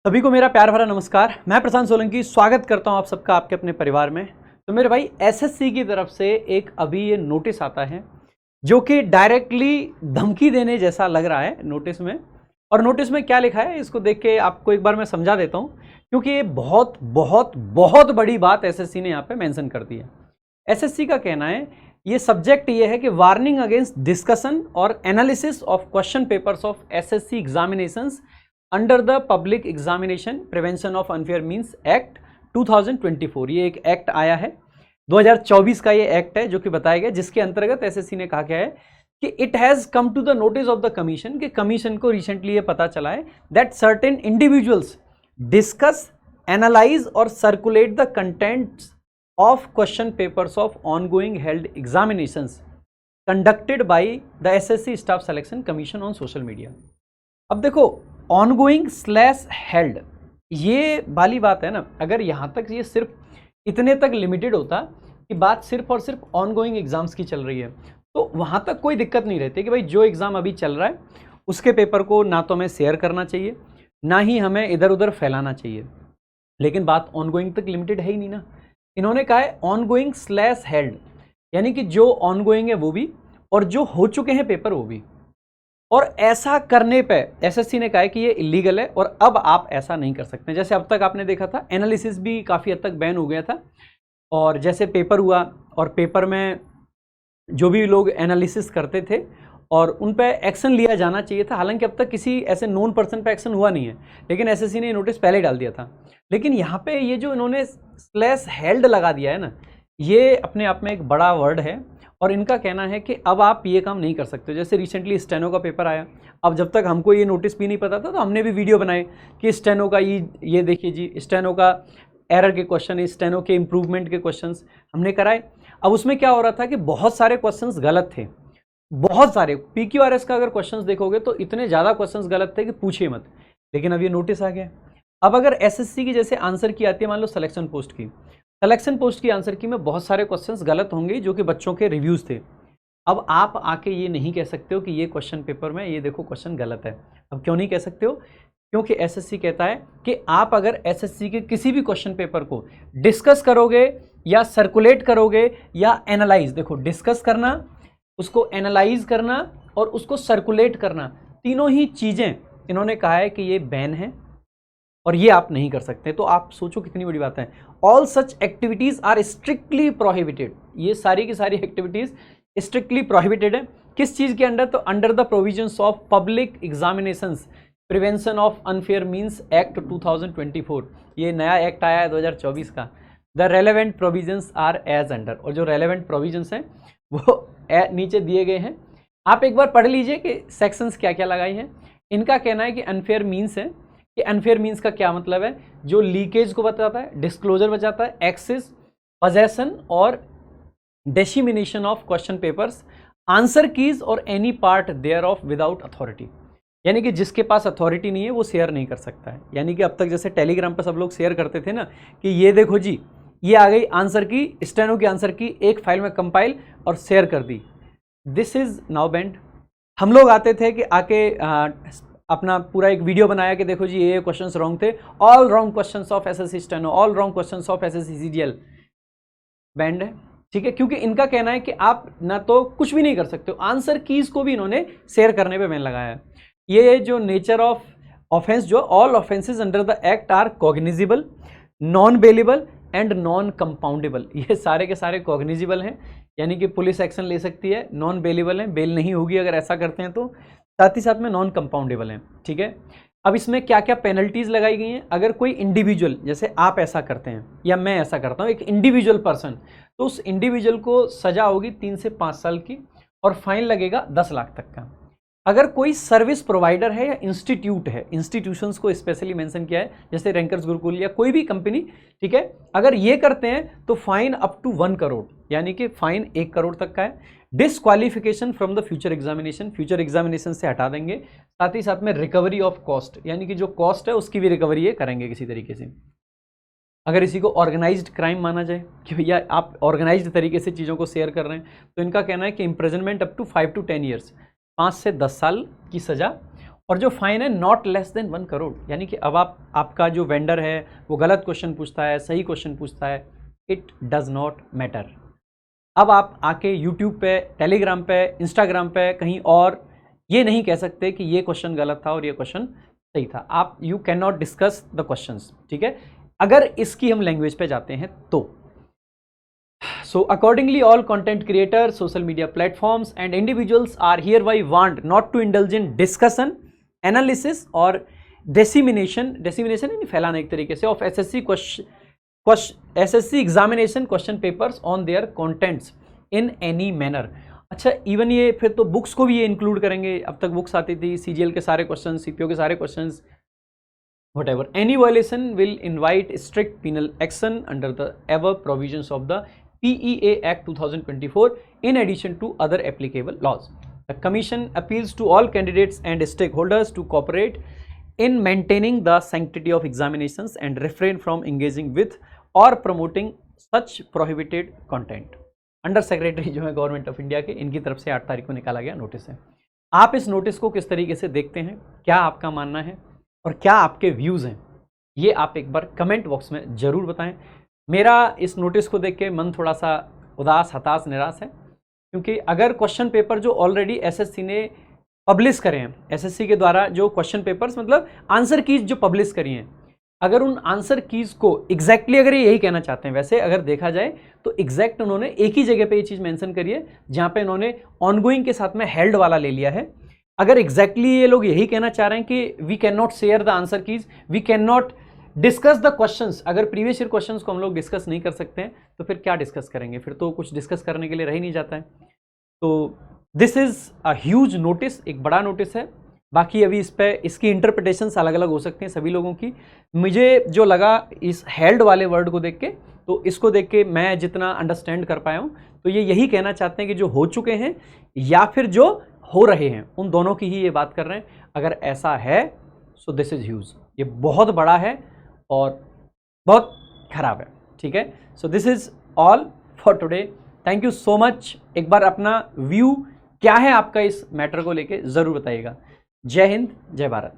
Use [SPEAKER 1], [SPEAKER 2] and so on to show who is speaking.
[SPEAKER 1] सभी को मेरा प्यार भरा नमस्कार। मैं प्रशांत सोलंकी स्वागत करता हूं आप सबका आपके अपने परिवार में। तो मेरे भाई एसएससी की तरफ से एक अभी ये नोटिस आता है जो कि डायरेक्टली धमकी देने जैसा लग रहा है नोटिस में। और नोटिस में क्या लिखा है इसको देख के आपको एक बार मैं समझा देता हूं, क्योंकि ये बहुत बहुत बहुत बड़ी बात एसएससी ने यहाँ पे मेंशन कर दी है। एसएससी का कहना है ये सब्जेक्ट ये है कि वार्निंग अगेंस्ट डिस्कशन और analysis of question papers of SSC examinations under the public examination prevention of unfair means act 2024। ये एक एक्ट आया है 2024 का, ये एक्ट है जो कि बताया गया, जिसके अंतर्गत एसएससी ने कहा क्या है कि it has come to the notice of the commission, कि कमीशन को रिसेंटली ये पता चला है that certain individuals discuss, analyze और circulate the contents of question papers of ongoing held examinations conducted by the SSC staff selection commission on social media. अब देखो, ongoing slash held, ये वाली बात है ना, अगर यहाँ तक ये सिर्फ इतने तक लिमिटेड होता कि बात सिर्फ और सिर्फ ऑनगोइंग एग्जाम्स की चल रही है तो वहाँ तक कोई दिक्कत नहीं रहती कि भाई जो एग्ज़ाम अभी चल रहा है उसके पेपर को ना तो हमें शेयर करना चाहिए ना ही हमें इधर उधर फैलाना चाहिए। लेकिन बात ऑनगोइंग तक लिमिटेड है ही नहीं ना। इन्होंने कहा है ऑनगोइंग स्लैश हेल्ड, यानी कि जो ऑनगोइंग है वो भी और जो हो चुके हैं पेपर वो भी। और ऐसा करने पे एसएससी ने कहा है कि ये इलीगल है और अब आप ऐसा नहीं कर सकते। जैसे अब तक आपने देखा था एनालिसिस भी काफ़ी हद तक बैन हो गया था, और जैसे पेपर हुआ और पेपर में जो भी लोग एनालिसिस करते थे और उन पे एक्शन लिया जाना चाहिए था। हालांकि अब तक किसी ऐसे नोन पर्सन पे एक्शन हुआ नहीं है, लेकिन एसएससी ने नोटिस पहले डाल दिया था। लेकिन यहाँ पे ये जो इन्होंने स्लैश हेल्ड लगा दिया है ना, ये अपने आप में एक बड़ा वर्ड है। और इनका कहना है कि अब आप ये काम नहीं कर सकते। जैसे रिसेंटली स्टेनो का पेपर आया, अब जब तक हमको ये नोटिस भी नहीं पता था तो हमने भी वीडियो बनाए कि स्टेनो का ये देखिए जी, स्टेनो का एरर के क्वेश्चन, स्टेनो के इम्प्रूवमेंट के क्वेश्चंस हमने कराए। अब उसमें क्या हो रहा था कि बहुत सारे क्वेश्चंस गलत थे, बहुत सारे। पीक्यूआरएस का अगर क्वेश्चंस देखोगे तो इतने ज़्यादा क्वेश्चंस गलत थे कि पूछिए मत। लेकिन अब ये नोटिस आ गया। अब अगर एसएससी की जैसे आंसर की आती है, मान लो सिलेक्शन पोस्ट की आंसर की में बहुत सारे क्वेश्चंस गलत होंगे जो कि बच्चों के रिव्यूज़ थे। अब आप आके ये नहीं कह सकते हो कि ये क्वेश्चन पेपर में ये देखो क्वेश्चन गलत है। अब क्यों नहीं कह सकते हो? क्योंकि एसएससी कहता है कि आप अगर एसएससी के किसी भी क्वेश्चन पेपर को डिस्कस करोगे या सर्कुलेट करोगे या एनालाइज, देखो डिस्कस करना, उसको एनालाइज करना और उसको सर्कुलेट करना, तीनों ही चीज़ें इन्होंने कहा है कि ये बैन है और ये आप नहीं कर सकते। तो आप सोचो कितनी बड़ी बात है। All such activities are strictly prohibited, ये सारी की सारी एक्टिविटीज स्ट्रिक्टली प्रोहिबिटेड है। किस चीज के अंडर? तो under the provisions of public examinations prevention of unfair means act 2024। ये नया एक्ट आया है 2024 का। The relevant provisions are as under, और जो रेलेवेंट प्रोविजंस हैं वो नीचे दिए गए हैं। आप एक बार पढ़ लीजिए कि सेक्शंस क्या क्या लगाई हैं। इनका कहना है कि अनफेयर मीन्स है कि अनफेयर मीन्स का क्या मतलब है? जो लीकेज को बताता है, डिस्क्लोजर बचाता है, एक्सेस, पोजेशन और dissemination of question papers, answer keys और any part thereof without authority. यानी कि जिसके पास अथॉरिटी नहीं है वो शेयर नहीं कर सकता है। यानी कि अब तक जैसे टेलीग्राम पर सब लोग शेयर करते थे ना कि ये देखो जी, ये आ गई आंसर की, स्टेनो की आंसर की एक फाइल में कंपाइल और शेयर कर दी, दिस इज नाउ बैंड। हम लोग आते थे कि आके अपना पूरा एक वीडियो बनाया कि देखो जी ये क्वेश्चंस रॉन्ग थे, all wrong questions of SSC steno, all wrong questions of SSC CGL, band है। ठीक है, क्योंकि इनका कहना है कि आप ना तो कुछ भी नहीं कर सकते हो। आंसर कीज को भी इन्होंने शेयर करने पे बैन लगाया है। ये जो नेचर ऑफ ऑफेंस, जो all offences under the act are cognizable, non bailable and non compoundable. ये सारे के सारे कॉग्निजिबल हैं, यानी कि पुलिस एक्शन ले सकती है, नॉन बेलेबल है, बेल नहीं होगी अगर ऐसा करते हैं तो, साथ ही साथ में नॉन कंपाउंडेबल हैं। ठीक है, अब इसमें क्या क्या पेनल्टीज लगाई गई हैं? अगर कोई इंडिविजुअल, जैसे आप ऐसा करते हैं या मैं ऐसा करता हूँ, एक इंडिविजुअल पर्सन, तो उस इंडिविजुअल को सजा होगी 3 से 5 साल की और फाइन लगेगा 10 लाख तक का। अगर कोई सर्विस प्रोवाइडर है या इंस्टीट्यूट है, इंस्टीट्यूशंस को स्पेशली मेंशन किया है, जैसे रैंकर्स गुरुकुल या कोई भी कंपनी, ठीक है, अगर ये करते हैं तो फाइन अप टू 1 करोड़, यानी कि फाइन 1 करोड़ तक का है। Disqualification from the future examination, future examination से हटा देंगे। साथ ही साथ में रिकवरी ऑफ कॉस्ट, यानी कि जो कॉस्ट है उसकी भी रिकवरी ये करेंगे किसी तरीके से। अगर इसी को ऑर्गेनाइज्ड क्राइम माना जाए कि भैया आप ऑर्गेनाइज्ड तरीके से चीज़ों को शेयर कर रहे हैं, तो इनका कहना है कि imprisonment up to 5 to 10 years, 5 से 10 साल की सज़ा और जो फाइन है नॉट लेस देन 1 करोड़, यानी कि अब आपका जो वेंडर है वो गलत क्वेश्चन पूछता है, सही क्वेश्चन पूछता है, इट डज नॉट मैटर। अब आप आके यूट्यूब पे, टेलीग्राम पे, इंस्टाग्राम पे कहीं और ये नहीं कह सकते कि ये क्वेश्चन गलत था और ये क्वेश्चन सही था। आप you can not discuss the questions, ठीक है, अगर इसकी हम लैंग्वेज पे जाते हैं तो। So accordingly, all content creators, social media platforms and individuals are hereby warned not to indulge in discussion, analysis और dissemination यानी फैलाना एक तरीके से, of SSC examination question papers on their contents in any manner। अच्छा, even ये फिर तो बुक्स को भी ये इंक्लूड करेंगे। अब तक बुक्स आती थी, CGL के सारे क्वेश्चन, CPO के सारे question, whatever, any violation will invite strict penal action under the above provisions of the PEA Act 2024 in addition to other applicable laws. The Commission appeals to all candidates and stakeholders to cooperate in maintaining the sanctity of examinations and refrain from engaging with or promoting such prohibited content. Under secretary जो है government of India के, इनकी तरफ से 8 तारीख को निकाला गया नोटिस है। आप इस नोटिस को किस तरीके से देखते हैं, क्या आपका मानना है और क्या आपके व्यूज़ हैं, ये आप एक बार कमेंट बॉक्स में ज़रूर बताएं। मेरा इस नोटिस को देख के मन थोड़ा सा उदास, हताश, निराश है, क्योंकि अगर क्वेश्चन पेपर जो ऑलरेडी एसएससी ने पब्लिश करे हैं, एसएससी के द्वारा जो क्वेश्चन पेपर्स मतलब आंसर कीज जो पब्लिश करी हैं, अगर उन आंसर कीज को एग्जैक्टली अगर ये यही कहना चाहते हैं, वैसे अगर देखा जाए तो एग्जैक्ट उन्होंने एक ही जगह पे ये चीज़ मेंशन करी है जहाँ पे इन्होंने ऑनगोइंग के साथ में हेल्ड वाला ले लिया है। अगर एग्जैक्टली ये लोग यही कहना चाह रहे हैं कि we can not share the answer keys, we can not discuss the questions, अगर प्रीवियस ईयर क्वेश्चंस को हम लोग डिस्कस नहीं कर सकते हैं तो फिर क्या डिस्कस करेंगे, फिर तो कुछ डिस्कस करने के लिए रह ही नहीं जाता है। तो this is a huge notice, एक बड़ा नोटिस है। बाकी अभी इस पे इसकी इंटरप्रिटेशंस अलग अलग हो सकते हैं सभी लोगों की। मुझे जो लगा इस हेल्ड वाले वर्ड को देख के, तो इसको देख के मैं जितना अंडरस्टैंड कर पाया हूँ, तो ये यही कहना चाहते हैं कि जो हो चुके हैं या फिर जो हो रहे हैं, उन दोनों की ही ये बात कर रहे हैं। अगर ऐसा है सो दिस इज़ ह्यूज, ये बहुत बड़ा है और बहुत खराब है, ठीक है। So this is all for today, thank you so much. एक बार अपना व्यू क्या है आपका इस मैटर को लेके ज़रूर बताइएगा। जय हिंद, जय भारत।